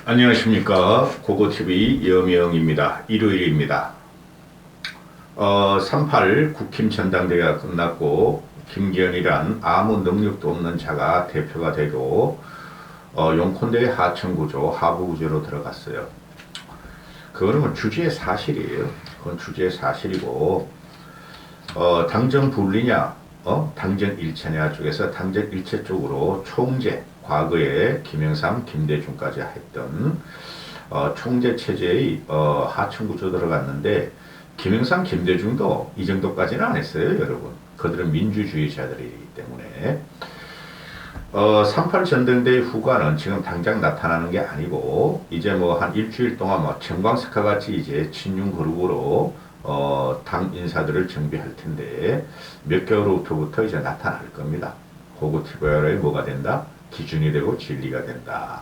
안녕하십니까. 고고TV 여명입니다. 일요일입니다. 38 국힘 전당대회가 끝났고 김기현이란 아무 능력도 없는 자가 대표가 되고 용콘대의 하천구조, 하부구조로 들어갔어요. 그거는 뭐 주제의 사실이에요. 그건 주제의 사실이고 당정 분리냐 당정 일체냐 쪽에서 당정 일체 쪽으로 총재, 과거에 김영삼, 김대중까지 했던 총재 체제의 하층구조 들어갔는데 김영삼, 김대중도 이 정도까지는 안 했어요, 여러분. 그들은 민주주의자들이기 때문에 38 전당대회 후과는 지금 당장 나타나는 게 아니고 이제 뭐 한 일주일 동안 뭐 청광석화 같이 이제 친윤 그룹으로 당 인사들을 정비할 텐데 몇 개월 후부터 이제 나타날 겁니다. 고고TV의 뭐가 된다? 기준이 되고 진리가 된다.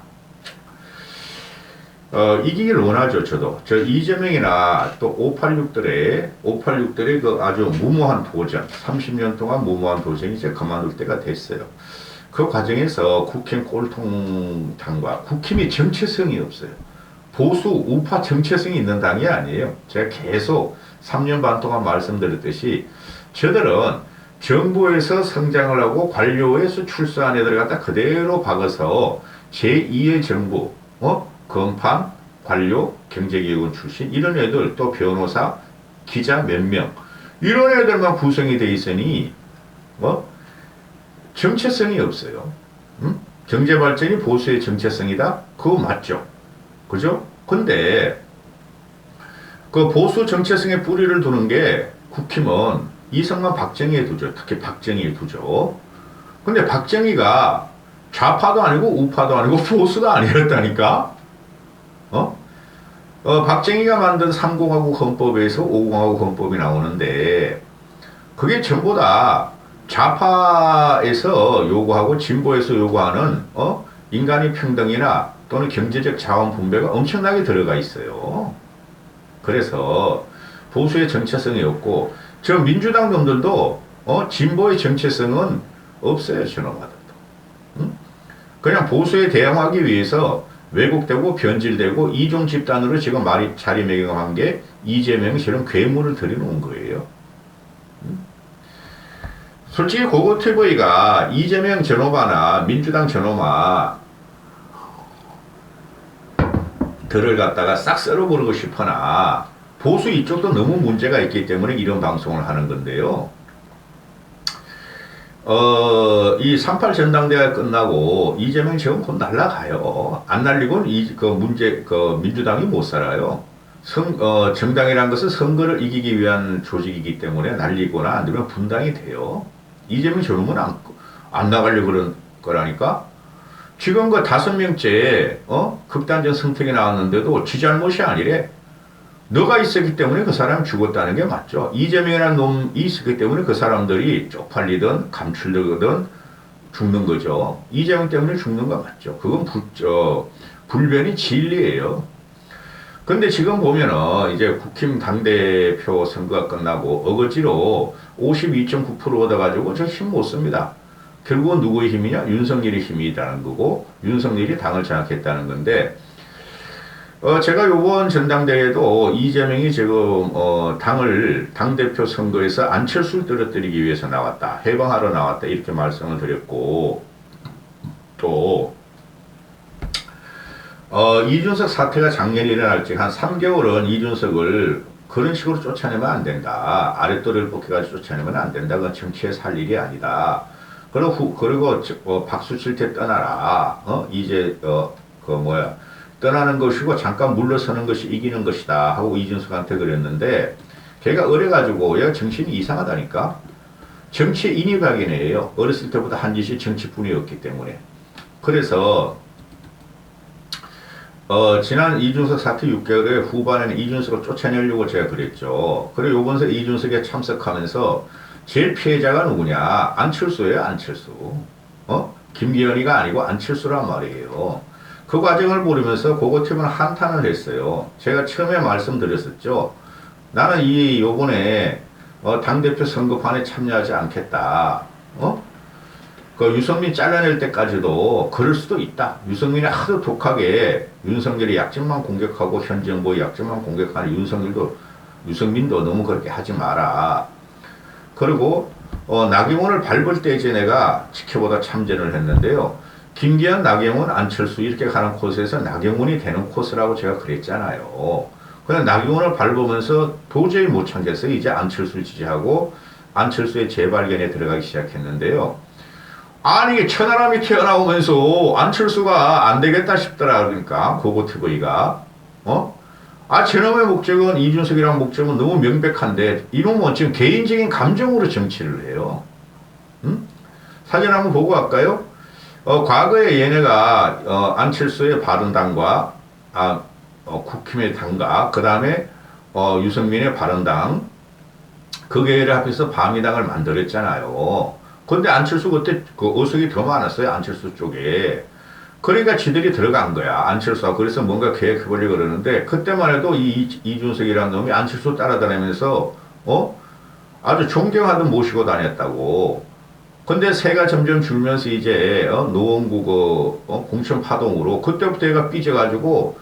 이기길 원하죠, 저도. 저 이재명이나 또 586들의 그 아주 무모한 도전, 30년 동안 무모한 도전이 이제 그만둘 때가 됐어요. 그 과정에서 국힘 꼴통당과 국힘이 정체성이 없어요. 보수 우파 정체성이 있는 당이 아니에요. 제가 계속 3년 반 동안 말씀드렸듯이 저들은 정부에서 성장을 하고 관료에서 출소한 애들 갖다 그대로 박아서 제2의 정부, 건판, 관료, 경제기관 출신 이런 애들 또 변호사, 기자 몇 명 이런 애들만 구성이 돼 있으니 정체성이 없어요. 경제발전이 보수의 정체성이다? 그거 맞죠? 그죠? 근데 그 보수 정체성에 뿌리를 두는 게 국힘은 이승만 박정희에 두죠. 특히 박정희에 두죠. 근데 박정희가 좌파도 아니고 우파도 아니고 보수가 아니었다니까? 박정희가 만든 3공화국 헌법에서 5공화국 헌법이 나오는데 그게 전부 다 좌파에서 요구하고 진보에서 요구하는 인간의 평등이나 또는 경제적 자원 분배가 엄청나게 들어가 있어요. 그래서 보수의 정체성이 없고 저 민주당 놈들도 진보의 정체성은 없어요. 저놈아들도. 그냥 보수에 대항하기 위해서 왜곡되고 변질되고 이종 집단으로 지금 말이 자리매김한 게 이재명이 저런 괴물을 들여놓은 거예요. 솔직히 고고TV가 이재명 전호바나 민주당 전호마 들을 갖다가 싹 썰어버리고 싶으나 보수 이쪽도 너무 문제가 있기 때문에 이런 방송을 하는 건데요. 이 38 전당대회가 끝나고 이재명 지금 곧 날라가요. 안 날리고는 민주당이 못 살아요. 정당이라는 것은 선거를 이기기 위한 조직이기 때문에 날리거나 안 되면 분당이 돼요. 이재명 저놈은 안 나가려고 그런 거라니까? 지금 그 5명째, 극단적 선택이 나왔는데도 지 잘못이 아니래. 너가 있었기 때문에 그 사람이 죽었다는 게 맞죠. 이재명이라는 놈이 있었기 때문에 그 사람들이 쪽팔리든 감출되거든 죽는 거죠. 이재명 때문에 죽는 거 맞죠. 그건 불변이 진리예요. 근데 지금 보면은 이제 국힘 당대표 선거가 끝나고 어거지로 52.9% 얻어가지고 저 힘 못 씁니다. 결국은 누구의 힘이냐? 윤석열의 힘이라는 거고 윤석열이 당을 장악했다는 건데 제가 요번 전당대회도 이재명이 지금 당대표 선거에서 안철수를 떨어뜨리기 위해서 나왔다. 해방하러 나왔다. 이렇게 말씀을 드렸고 또 이준석 사태가 작년에 일어날지 한 3개월은 이준석을 그런 식으로 쫓아내면 안 된다. 아랫도리를 뽑혀가지고 쫓아내면 안 된다. 그건 정치에 살 일이 아니다. 그리고 박수 칠 때 떠나라. 이제 떠나는 것이고 잠깐 물러서는 것이 이기는 것이다 하고 이준석한테 그랬는데 걔가 어려가지고 얘가 정신이 이상하다니까. 정치에 인입하긴 해요. 어렸을 때부터 한 짓이 정치뿐이었기 때문에. 그래서 지난 이준석 사태 6개월의 후반에는 이준석을 쫓아내려고 제가 그랬죠. 그리고 요번에 이준석에 참석하면서 제일 피해자가 누구냐? 안철수예요, 안철수. 김기현이가 아니고 안철수란 말이에요. 그 과정을 보면서 고고TV는 한탄을 했어요. 제가 처음에 말씀드렸었죠. 나는 요번에 당대표 선거판에 참여하지 않겠다. 그 유승민 잘라낼 때까지도 그럴 수도 있다. 유승민이 하도 독하게 윤석열이 약점만 공격하고 현 정부의 약점만 공격하는 유승민도 너무 그렇게 하지 마라. 그리고 나경원을 밟을 때 이제 내가 지켜보다 참전을 했는데요. 김기현, 나경원, 안철수 이렇게 가는 코스에서 나경원이 되는 코스라고 제가 그랬잖아요. 그냥 나경원을 밟으면서 도저히 못 참겠어요. 이제 안철수를 지지하고 안철수의 재발견에 들어가기 시작했는데요. 아니 이게 천하람이 튀어나오면서 안철수가 안 되겠다 싶더라. 그러니까 고고TV가 저놈의 목적은 이준석이라는 목적은 너무 명백한데 이놈은 지금 개인적인 감정으로 정치를 해요. 사진 한번 보고 갈까요? 과거에 얘네가 안철수의 바른당과 국힘의 당과 그 다음에 유승민의 바른당 그 개를 합해서 방위당을 만들었잖아요. 근데 안철수 그때 그 어석이 더 많았어요. 안철수 쪽에. 그러니까 지들이 들어간 거야. 안철수가. 그래서 뭔가 계획해보려고 그러는데 그때만 해도 이준석이라는 놈이 안철수 따라다니면서 아주 존경하듯 모시고 다녔다고. 근데 새가 점점 줄면서 이제 노원구 공천 파동으로 그때부터 얘가 삐져가지고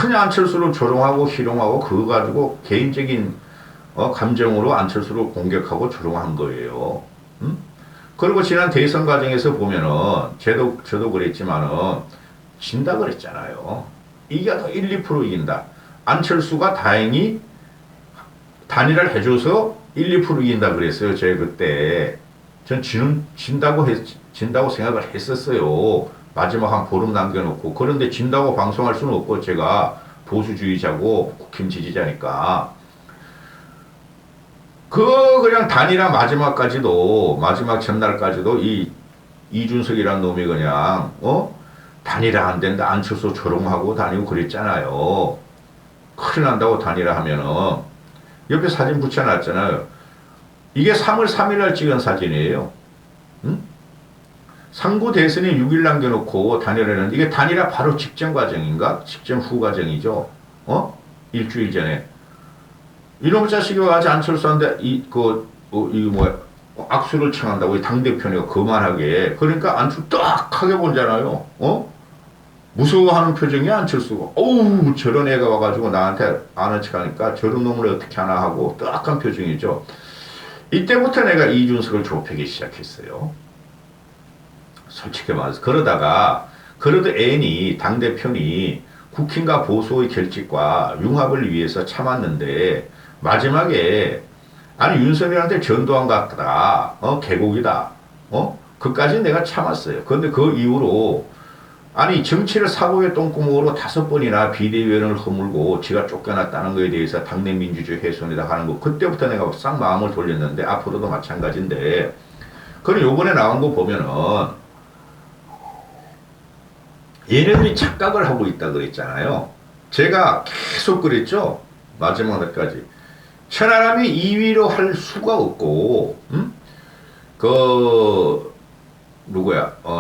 그냥 안철수를 조롱하고 희롱하고 그거 가지고 개인적인 감정으로 안철수를 공격하고 조롱한 거예요. 그리고 지난 대선 과정에서 보면은 저도 그랬지만은 진다 그랬잖아요. 이겨도 1, 2% 이긴다. 안철수가 다행히 단일화를 해줘서 1, 2% 이긴다 그랬어요. 제가 그때. 전 진다고 생각을 했었어요. 마지막 한 보름 남겨놓고. 그런데 진다고 방송할 수는 없고 제가 보수주의자고 국힘 지지자니까. 그냥 단일화 마지막 전날까지도 이준석이란 놈이 그냥 단일화 안 된다 안철수 조롱하고 다니고 그랬잖아요. 큰일 난다고 단일화 하면은 옆에 사진 붙여놨잖아요. 이게 3월 3일 날 찍은 사진이에요. 상구 대선이 6일 남겨놓고 단일화는 이게 단일화 바로 직전 과정인가? 직전 후 과정이죠. 일주일 전에. 이놈의 자식이 와가지고 안철수한테 악수를 청한다고 당대표니까 거만하게. 그러니까 안철수 딱 하게 보잖아요. 무서워하는 표정이 안철수가. 어우, 저런 애가 와가지고 나한테 아는 척 하니까 저런 놈을 어떻게 하나 하고 딱한 표정이죠. 이때부터 내가 이준석을 좁히기 시작했어요. 솔직히 말해서. 그러도 애니, 당대표니 국힘과 보수의 결집과 융합을 위해서 참았는데 마지막에 윤석열한테 전두환 같다. 개곡이다. 그까지 내가 참았어요. 그런데 그 이후로 정치를 사고의 똥구멍으로 5번이나 비대위원을 허물고 지가 쫓겨났다는 거에 대해서 당내 민주주의 훼손이다 하는 거 그때부터 내가 싹 마음을 돌렸는데 앞으로도 마찬가지인데 그럼 요번에 나온 거 보면은 얘네들이 착각을 하고 있다 그랬잖아요. 제가 계속 그랬죠. 마지막까지. 천하람이 2위로 할 수가 없고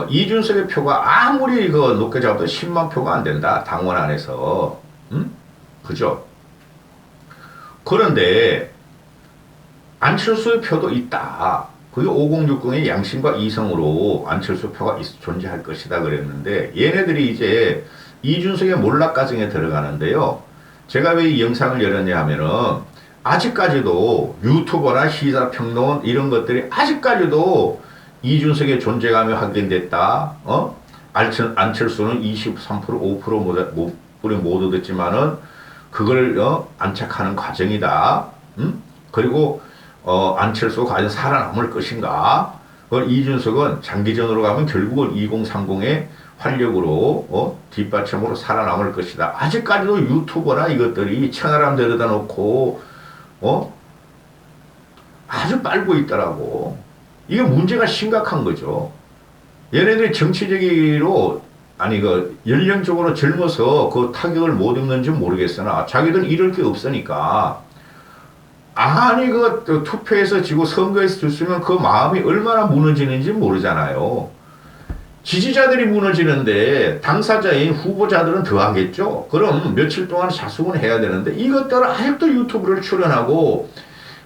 이준석의 표가 아무리 높게 잡아도 10만 표가 안 된다. 당원 안에서. 그죠? 그런데 안철수의 표도 있다. 그게 5060의 양심과 이성으로 안철수 표가 존재할 것이다 그랬는데 얘네들이 이제 이준석의 몰락 과정에 들어가는데요. 제가 왜 이 영상을 열었냐 하면은 아직까지도 유튜버나 시사평론 이런 것들이 아직까지도 이준석의 존재감이 확인됐다. 안철수는 23% 5% 못 얻었지만은 그걸 안착하는 과정이다. 그리고 안철수가 과연 살아남을 것인가? 이준석은 장기전으로 가면 결국은 2030의 활력으로 뒷받침으로 살아남을 것이다. 아직까지도 유튜버나 이것들이 천하람 데려다 놓고 아주 빨고 있더라고. 이게 문제가 심각한 거죠. 얘네들이 정치적으로 연령적으로 젊어서 그 타격을 못 입는지 모르겠으나 자기들은 이럴 게 없으니까 투표에서 지고 선거에서 졌으면 그 마음이 얼마나 무너지는지 모르잖아요. 지지자들이 무너지는데 당사자인 후보자들은 더 하겠죠. 그럼 며칠 동안 자숙은 해야 되는데 이것들은 아직도 유튜브를 출연하고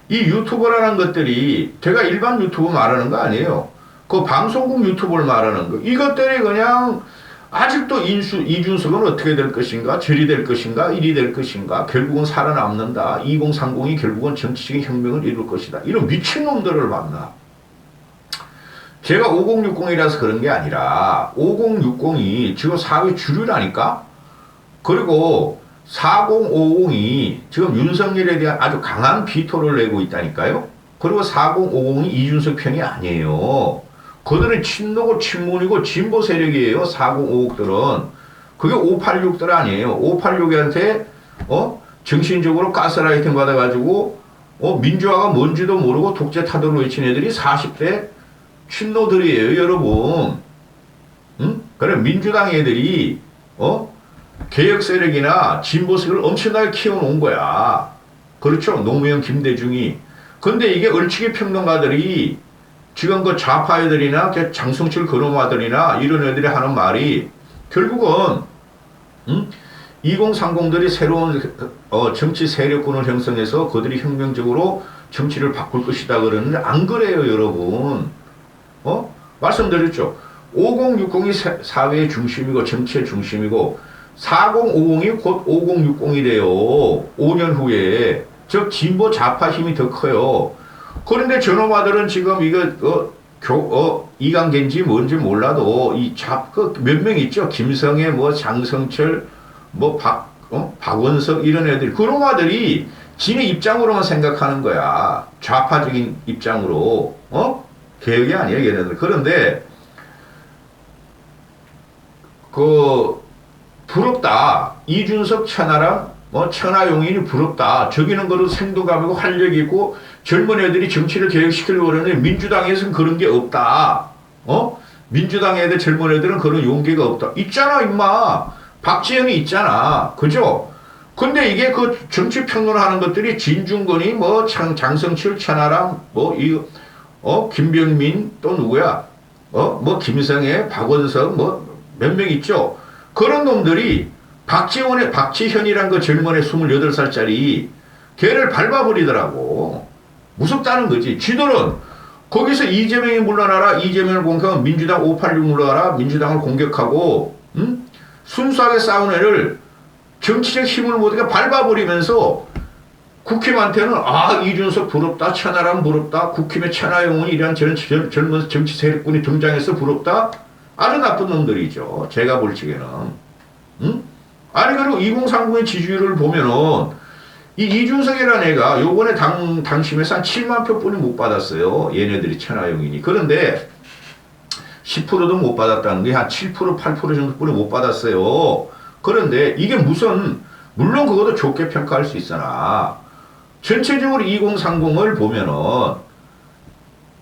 이 유튜버라는 것들이 제가 일반 유튜브 말하는 거 아니에요. 그 방송국 유튜브를 말하는 거. 이것들이 그냥 아직도 이준석은 어떻게 될 것인가, 저리 될 것인가, 이리 될 것인가, 결국은 살아남는다. 2030이 결국은 정치적인 혁명을 이룰 것이다. 이런 미친놈들을 만나. 제가 5060이라서 그런 게 아니라 5060이 지금 사회 주류라니까? 그리고 4050이 지금 윤석열에 대한 아주 강한 비토를 내고 있다니까요? 그리고 4050이 이준석 편이 아니에요. 그들은 친노고 친문이고 진보 세력이에요. 4050들은. 그게 586들 아니에요. 586한테 정신적으로 가스라이팅 받아가지고 민주화가 뭔지도 모르고 독재 타도를 외친 애들이 40대 친노들이에요, 여러분. 응? 그래 민주당 애들이 개혁 세력이나 진보 세력을 엄청나게 키워놓은 거야. 그렇죠? 노무현, 김대중이. 근데 이게 얼치기 평론가들이 지금 그 좌파 애들이나 장성철 그놈아들이나 이런 애들이 하는 말이 결국은 2030들이 새로운 정치 세력군을 형성해서 그들이 혁명적으로 정치를 바꿀 것이다 그러는데 안 그래요, 여러분. 말씀드렸죠. 5060이 사회의 중심이고 정치의 중심이고 4050이 곧 5060이 돼요. 5년 후에. 즉 진보 좌파 힘이 더 커요. 그런데 저놈아들은 지금 이거 이강겐지 뭔지 몰라도 몇 명 있죠. 김성애, 장성철, 박원석 이런 애들. 그놈아들이 지네 입장으로만 생각하는 거야. 좌파적인 입장으로. 개혁이 아니에요, 얘네들. 그런데 부럽다. 이준석 천하람 천하용인이 부럽다. 저기는 그래도 생동감이고 활력이 있고 젊은 애들이 정치를 개혁시키려고 그러는데 민주당에서는 그런 게 없다. 민주당 애들 젊은 애들은 그런 용기가 없다. 있잖아 임마. 박지현이 있잖아. 그죠? 근데 이게 그 정치 평론하는 것들이 진중권이 장성철 천하람 김병민 또 누구야? 김성애 박원석 몇 명 있죠? 그런 놈들이 박지현이란 그 젊은 애 28살짜리 걔를 밟아버리더라고. 무섭다는 거지. 쥐들은 거기서 이재명이 물러나라. 이재명을 공격하면 민주당 586 물러나라. 민주당을 공격하고 순수하게 싸운 애를 정치적 힘을 못하게 밟아버리면서 국힘한테는 이준석 부럽다. 천하람 부럽다. 국힘의 천하용은 이런 젊은 정치 세력군이 등장해서 부럽다. 아주 나쁜 놈들이죠. 제가 볼 적에는. 아니 그리고 2030의 지지율을 보면은 이 이준석이라는 애가 요번에 당심에서 한 7만 표뿐이 못 받았어요. 얘네들이 천하용인이. 그런데 10%도 못 받았다는 게 한 7%, 8% 정도뿐이 못 받았어요. 그런데 이게 물론 그것도 좋게 평가할 수 있으나 전체적으로 2030을 보면은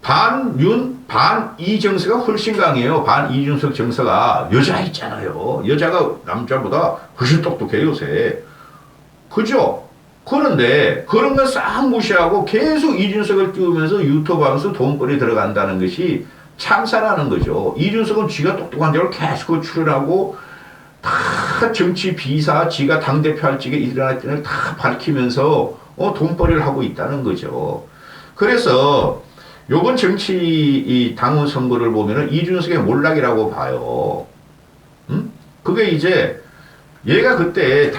반 이정서가 훨씬 강해요. 반 이준석 정서가. 여자 있잖아요. 여자가 남자보다 훨씬 똑똑해요, 요새. 그죠? 그런데 그런 걸 싹 무시하고 계속 이준석을 띄우면서 유튜브 하면서 돈벌이 들어간다는 것이 참사라는 거죠. 이준석은 쥐가 똑똑한 줄 계속 출연하고 다 정치 비사, 지가 당대표 할 적에 일어날 때는 다 밝히면서 돈벌이를 하고 있다는 거죠. 그래서 요번 정치 당원 선거를 보면은 이준석의 몰락이라고 봐요. 그게 이제 얘가 그때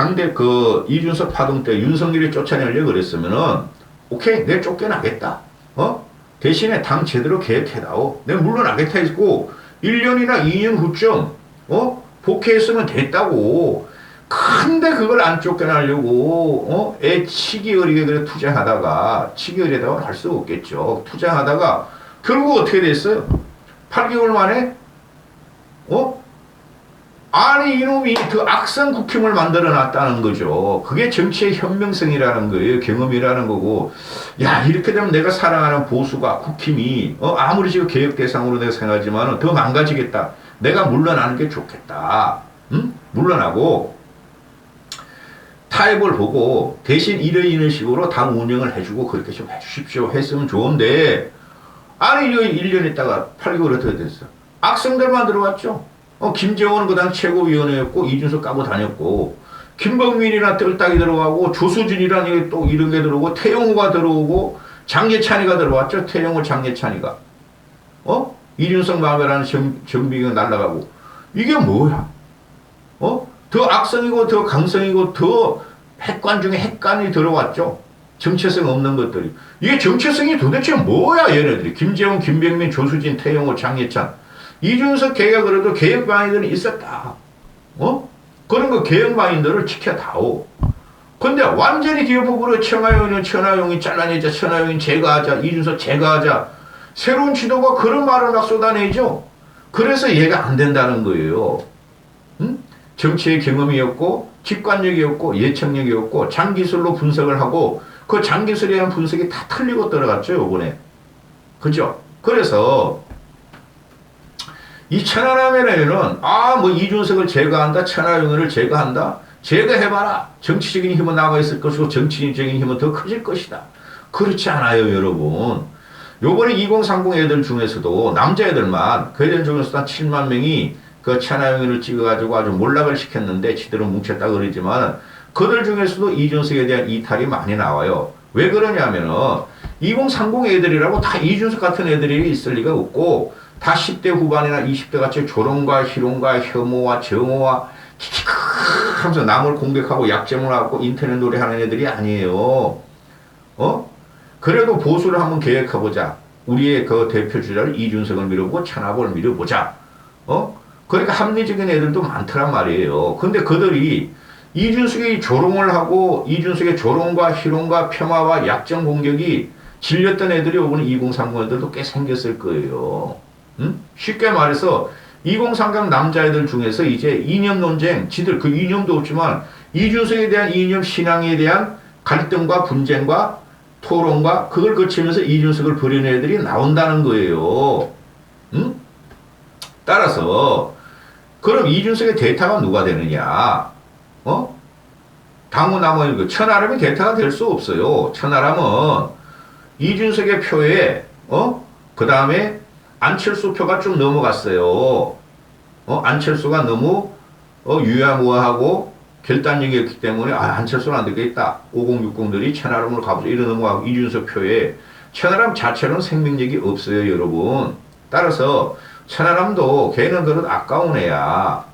이준석 파동 때 윤석열이 쫓아내려고 그랬으면은 오케이, 내가 쫓겨나겠다. 대신에 당 제대로 개혁해다오. 내가 물러나겠다 했고 1년이나 2년 후쯤 복귀했으면 됐다고. 근데 그걸 안 쫓겨나려고 애 치기 어리게 그래 투쟁하다가 치기 어리다고 할 수 없겠죠. 투쟁하다가 결국 어떻게 됐어요? 8개월 만에 아니 이놈이 그 악성 국힘을 만들어 놨다는 거죠. 그게 정치의 현명성이라는 거예요. 경험이라는 거고. 야 이렇게 되면 내가 사랑하는 보수가 국힘이 아무리 지금 개혁 대상으로 내가 생각하지만 더 망가지겠다. 내가 물러나는 게 좋겠다. 물러나고 타협을 보고 대신 이런 식으로 당 운영을 해주고 그렇게 좀 해주십시오 했으면 좋은데 아니 이거 1년 있다가 8개월 어떻게 됐어? 악성들만 들어왔죠. 김재원은 그 당 최고위원회였고 이준석 까고 다녔고 김범민이나 뜰딱이 들어가고 조수진이랑 또 이런 게 들어오고 태영호가 들어오고 장예찬이가 들어왔죠. 태영호 장예찬이가 이준석 마음에라는 정비가 날아가고 이게 뭐야? 더 악성이고 더 강성이고 더 핵관 중에 핵관이 들어왔죠. 정체성 없는 것들이. 이게 정체성이 도대체 뭐야 얘네들이. 김재원, 김병민, 조수진, 태영호, 장예찬. 이준석 개가 그래도 개혁 마인드는 있었다. 그런 거 개혁 마인드를 지켜다오. 근데 완전히 뒤엎어버려. 천하용이 잘라내자. 천하용이 제거하자. 이준석 제거하자. 새로운 지도가 그런 말을 막 쏟아내죠. 그래서 얘가 안 된다는 거예요. 응? 정치의 경험이 없고 직관력이 없고 예측력이 없고 장기술로 분석을 하고 그 장기술에 대한 분석이 다 틀리고 들어갔죠 요번에. 그죠? 그래서 이 천하라면에는 뭐 이준석을 제거한다, 천하용을 제거한다, 제거해봐라. 정치적인 힘은 나가 있을 것이고 정치적인 힘은 더 커질 것이다. 그렇지 않아요 여러분. 요번에 2030 애들 중에서도 남자애들만 그 애들 중에서도 한 7만 명이 그 천하용을 찍어가지고 아주 몰락을 시켰는데 지들은 뭉쳤다 그러지만 그들 중에서도 이준석에 대한 이탈이 많이 나와요. 왜 그러냐면은 2030 애들이라고 다 이준석 같은 애들이 있을 리가 없고 다 10대 후반이나 20대 같이 조롱과 희롱과 혐오와 정오와 키키크 하면서 남을 공격하고 약점을 하고 인터넷 노래하는 애들이 아니에요. 그래도 보수를 한번 계획해보자. 우리의 그 대표 주자를 이준석을 밀어보고 천하고를 밀어보자. 그러니까 합리적인 애들도 많더란 말이에요. 근데 그들이 이준석이 조롱을 하고 이준석의 조롱과 희롱과 폄하와 약점 공격이 질렸던 애들이 오늘 2030 애들도 꽤 생겼을 거예요. 쉽게 말해서 2030 남자애들 중에서 이제 이념 논쟁, 지들 그 이념도 없지만 이준석에 대한 이념 신앙에 대한 갈등과 분쟁과 토론과 그걸 거치면서 이준석을 버리는 애들이 나온다는 거예요. 따라서 그럼 이준석의 대타가 누가 되느냐? 당무나무 그 천하람이 대타가 될 수 없어요. 천하람은 이준석의 표에 그 다음에 안철수 표가 좀 넘어갔어요. 안철수가 너무 유야무야하고 결단력이 없기 때문에 안철수는 안 되겠다. 5060들이 천하람으로 가보자. 이런 넘어가고 이준석 표에 천하람 자체로는 생명력이 없어요, 여러분. 따라서 천하람도 걔는 그런 아까운 애야.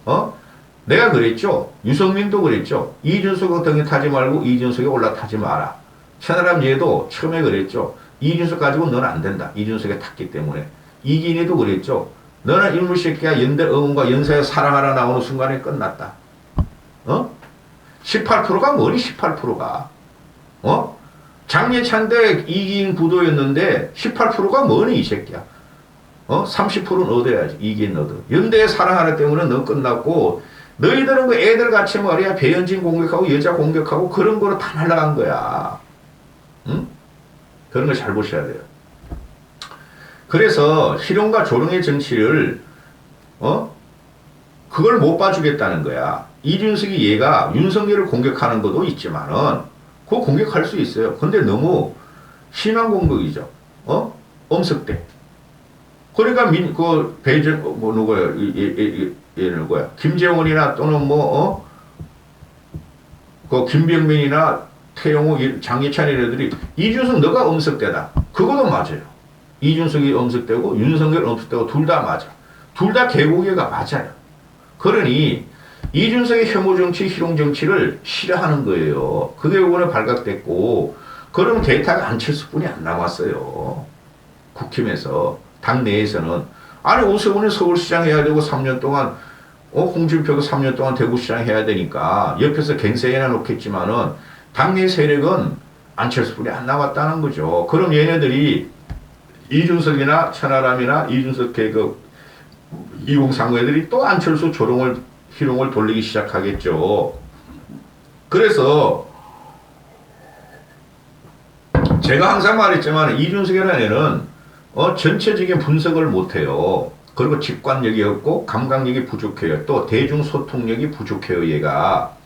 내가 그랬죠. 유성민도 그랬죠. 이준석 등에 타지 말고 이준석에 올라타지 마라. 천하람 얘도 처음에 그랬죠. 이준석 가지고 너는 안 된다. 이준석에 탔기 때문에. 이긴이도 그랬죠. 너는 일물새끼야 연대 의원과 연사에 사랑하라 나오는 순간에 끝났다. 18%가 뭐니 18%가. 장례찬대 이긴 구도였는데 18%가 뭐니 이 새끼야. 30%는 얻어야지. 이긴 얻어. 연대에 사랑하라 때문에 너 끝났고 너희들은 그 애들 같이 말이야 배현진 공격하고 여자 공격하고 그런 거로 다 날아간 거야. 그런 거 잘 보셔야 돼요. 그래서 희롱과 조롱의 정치를 그걸 못 봐주겠다는 거야. 이준석이 얘가 윤석열을 공격하는 것도 있지만은 그거 공격할 수 있어요. 근데 너무 심한 공격이죠. 엄석대. 그러니까 배정 누구야? 누구야? 김재원이나 또는 그 김병민이나 태영호, 장예찬 이런 애들이 이준석 너가 엄석대다. 그것도 맞아요. 이준석이 엄석대고 윤석열 엄석대고 둘 다 맞아. 둘 다 개고개가 맞아요. 그러니 이준석의 혐오 정치, 희롱 정치를 싫어하는 거예요. 그게 이번에 발각됐고 그럼 데이터가 안철수뿐이 안 남았어요. 국힘에서. 당내에서는. 아니 오세훈이 서울시장 해야 되고 3년 동안 홍준표도 3년 동안 대구시장 해야 되니까 옆에서 갱생해놔 놓겠지만은 당내 세력은 안철수뿐이 안 남았다는 거죠. 그럼 얘네들이 이준석이나 천하람이나 이준석 개그 2030 애들이 또 안철수 조롱을 희롱을 돌리기 시작하겠죠. 그래서 제가 항상 말했지만 이준석이라는 애는 전체적인 분석을 못해요. 그리고 직관력이 없고 감각력이 부족해요. 또 대중소통력이 부족해요. 얘가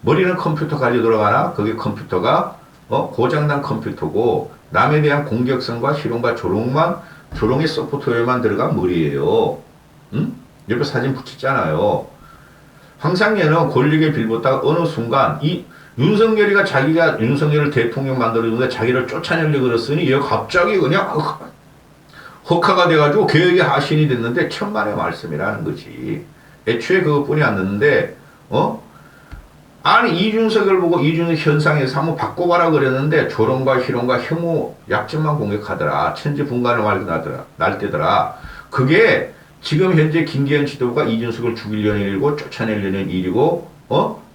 머리는 컴퓨터 가지고 들어가나 그게 컴퓨터가 고장난 컴퓨터고 남에 대한 공격성과 희롱과 조롱의 소프트웨어만 들어간 머리예요. 옆에 사진 붙였잖아요. 항상 얘는 권력에 빌붙다가 어느 순간 이 윤석열이가 자기가 윤석열을 대통령 만들어주는데 자기를 쫓아내려고 그랬으니 얘가 갑자기 그냥 흑화가 돼가지고 개혁의 하신이 됐는데 천만의 말씀이라는 거지. 애초에 그것뿐이 안 됐는데 아니 이준석을 보고 이준석 현상에서 한번 바꿔봐라 그랬는데 조롱과 희롱과 혐오 약점만 공격하더라. 천지분간을 날때더라. 그게 지금 현재 김기현 지도부가 이준석을 죽이려는 일이고 쫓아내려는 일이고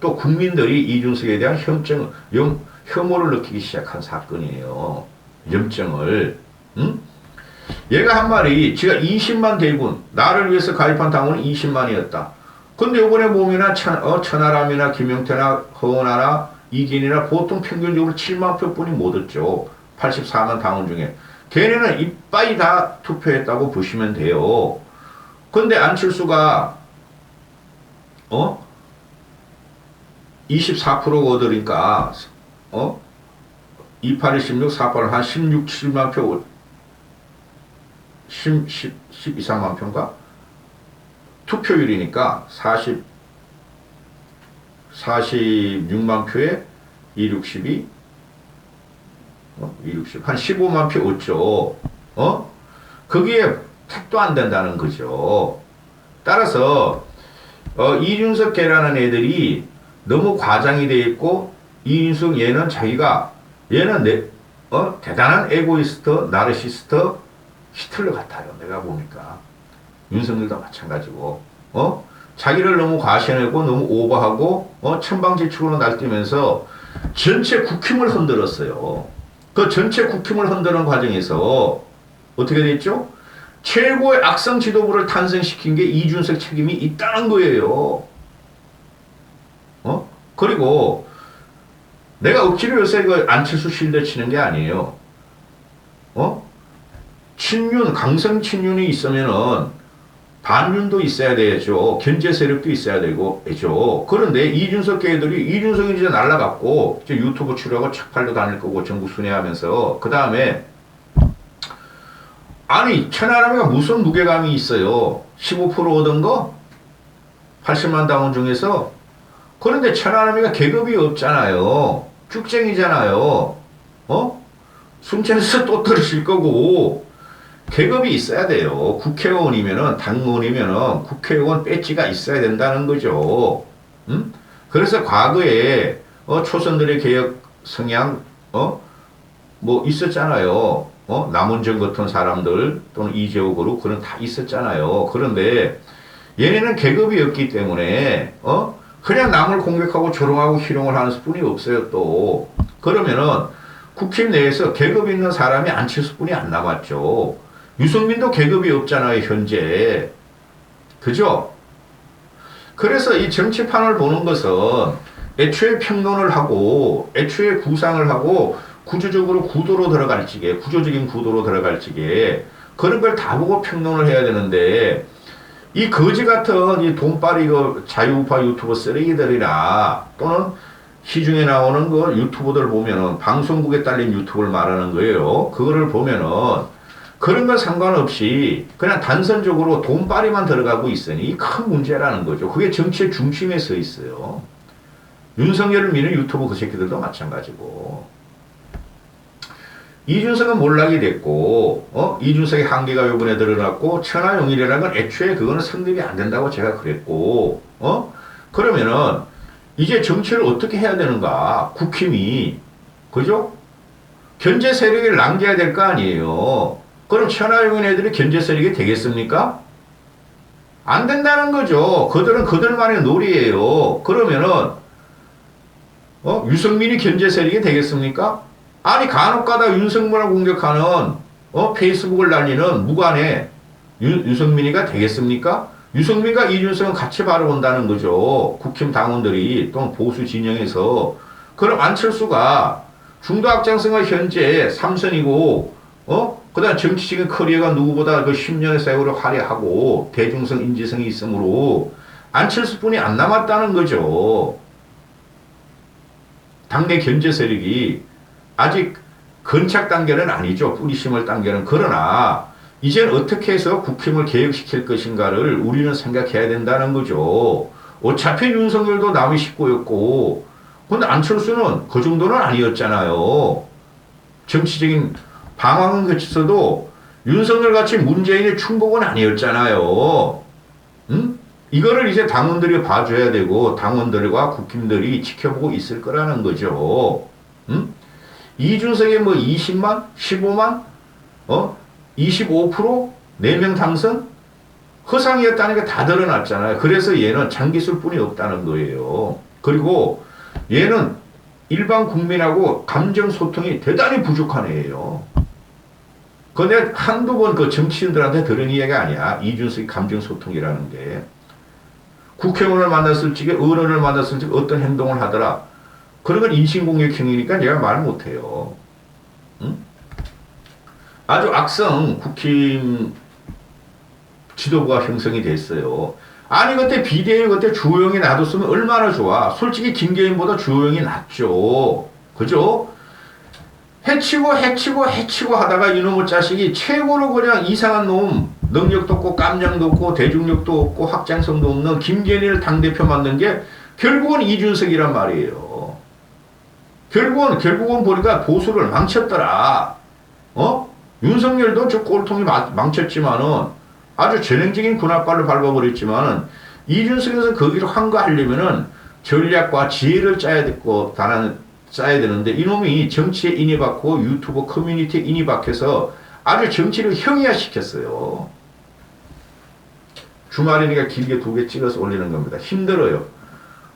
또 국민들이 이준석에 대한 혐오를 느끼기 시작한 사건이에요. 염증을. 응? 얘가 한 말이 지가 20만 대군 나를 위해서 가입한 당원은 20만이었다. 근데 요번에 보면은 천하람이나 김용태나 허은하나 이기인이나 보통 평균적으로 7만 표뿐이 못 얻죠. 84만 당원 중에. 걔네는 이빠이 다 투표했다고 보시면 돼요. 근데 안철수가 24%가 얻으니까 28에 16, 48은 한 16, 7만 표 12, 3만 표인가? 투표율이니까 46만 표에 262, 한 15만 표 얻죠. 그게 택도 안 된다는 거죠. 따라서, 이준석계라는 애들이 너무 과장이 돼 있고, 이준석 얘는 대단한 에고이스트, 나르시스트, 히틀러 같아요. 내가 보니까. 윤석열도 마찬가지고, 자기를 너무 과시해내고 너무 오버하고, 천방지축으로 날뛰면서 전체 국힘을 흔들었어요. 그 전체 국힘을 흔드는 과정에서 어떻게 됐죠? 최고의 악성 지도부를 탄생시킨 게 이준석 책임이 있다는 거예요. 그리고 내가 억지로 요새 그 안철수 실드 치는 게 아니에요. 강성 친윤이 있으면은 반윤도 있어야 되죠. 견제 세력도 있어야 되죠. 그런데 이준석 계들이 이준석이 이제 날라갔고 이제 유튜브 출연하고 책 팔러 다닐 거고 전국 순회하면서 그 다음에 아니 천하람이가 무슨 무게감이 있어요. 15% 얻은 거 80만 당원 중에서. 그런데 천하람이가 계급이 없잖아요. 쭉쟁이잖아요. 순천에서 또 떨어질 거고 계급이 있어야 돼요. 국회의원이면은 당원이면은 국회의원 배지가 있어야 된다는 거죠. 그래서 과거에 초선들의 개혁 성향 뭐 있었잖아요. 남원정 같은 사람들 또는 이재호 그룹 그런 다 있었잖아요. 그런데 얘네는 계급이 없기 때문에 그냥 남을 공격하고 조롱하고 희롱을 하는 뿐이 없어요. 또 그러면은 국힘 내에서 계급 있는 사람이 안철수뿐이 안 남았죠. 유승민도 계급이 없잖아요, 현재. 그죠? 그래서 이 정치판을 보는 것은 애초에 평론을 하고, 애초에 구상을 하고, 구조적으로 구도로 들어갈 적에, 구조적인 구도로 들어갈 적에, 그런 걸 다 보고 평론을 해야 되는데, 이 거지 같은 이 돈빨이 자유우파 유튜버 쓰레기들이나, 또는 시중에 나오는 그 유튜버들 보면은, 방송국에 딸린 유튜브를 말하는 거예요. 그거를 보면은, 그런 건 상관없이 그냥 단선적으로 돈빨이만 들어가고 있으니 큰 문제라는 거죠. 그게 정치의 중심에 서 있어요. 윤석열을 미는 유튜브 그 새끼들도 마찬가지고. 이준석은 몰락이 됐고, 이준석의 한계가 요번에 드러났고, 천하용일이라는 건 애초에 그거는 성립이 안 된다고 제가 그랬고, 그러면은 이제 정치를 어떻게 해야 되는가? 국힘이, 그죠? 견제 세력을 남겨야 될 거 아니에요. 그럼 천하용인 애들이 견제 세력이 되겠습니까? 안 된다는 거죠. 그들은 그들만의 놀이에요. 그러면은 유승민이 견제 세력이 되겠습니까? 아니 간혹가다 윤석열을 공격하는 페이스북을 날리는 무관의 유승민이가 되겠습니까? 유승민과 이준석은 같이 바라본다는 거죠. 국힘 당원들이 또는 보수 진영에서. 그럼 안철수가 중도 확장성은 현재 3선이고 그 다음 정치적인 커리어가 누구보다 그 10년의 세월을 할애하고 대중성, 인지성이 있으므로 안철수뿐이 안 남았다는 거죠. 당내 견제 세력이 아직 건착 단계는 아니죠. 뿌리 심을 단계는. 그러나 이제는 어떻게 해서 국힘을 개혁시킬 것인가를 우리는 생각해야 된다는 거죠. 어차피 윤석열도 남의 식구였고 근데 안철수는 그 정도는 아니었잖아요. 정치적인 방황은 거쳐서도 윤석열 같이 문재인의 충복은 아니었잖아요. 응? 이거를 이제 당원들이 봐줘야 되고 당원들과 국힘들이 지켜보고 있을 거라는 거죠. 응? 이준석의 뭐 20만, 15만, 25%, 4명 당선? 허상이었다는 게 다 드러났잖아요. 그래서 얘는 장기술 뿐이 없다는 거예요. 그리고 얘는 일반 국민하고 감정 소통이 대단히 부족한 애예요. 근데 한두 번 그 정치인들한테 들은 이야기가 아니야. 이준석의 감정 소통이라는 게. 국회의원을 만났을 적에 의원을 만났을 적에 어떤 행동을 하더라. 그런 건 인신공격형이니까 내가 말 못해요. 응? 아주 악성 국힘 지도부가 형성이 됐어요. 아니 그때 비대위 그때 주호영이 놔뒀으면 얼마나 좋아. 솔직히 김계인보다 주호영이 낫죠. 그죠? 해치고 하다가 이놈의 자식이 최고로 그냥 이상한 놈, 능력도 없고 깜냥도 없고 대중력도 없고 확장성도 없는 김계인을 당대표 만든 게 결국은 이준석이란 말이에요. 결국은 보니까 보수를 망쳤더라. 윤석열도 저 꼴통이 망쳤지만은 아주 전형적인 군합발을 밟아버렸지만은 이준석에서 거기를 환거하려면은 전략과 지혜를 짜야 되는데 이놈이 정치에 인이받고 유튜브 커뮤니티에 인이박혀서 아주 정치를 형이화시켰어요. 주말이니까 길게 2개 찍어서 올리는 겁니다. 힘들어요.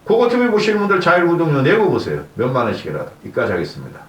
그거 TV 보시는 분들 자율구독료 내고 보세요. 몇만 원씩이라도. 이까지 하겠습니다.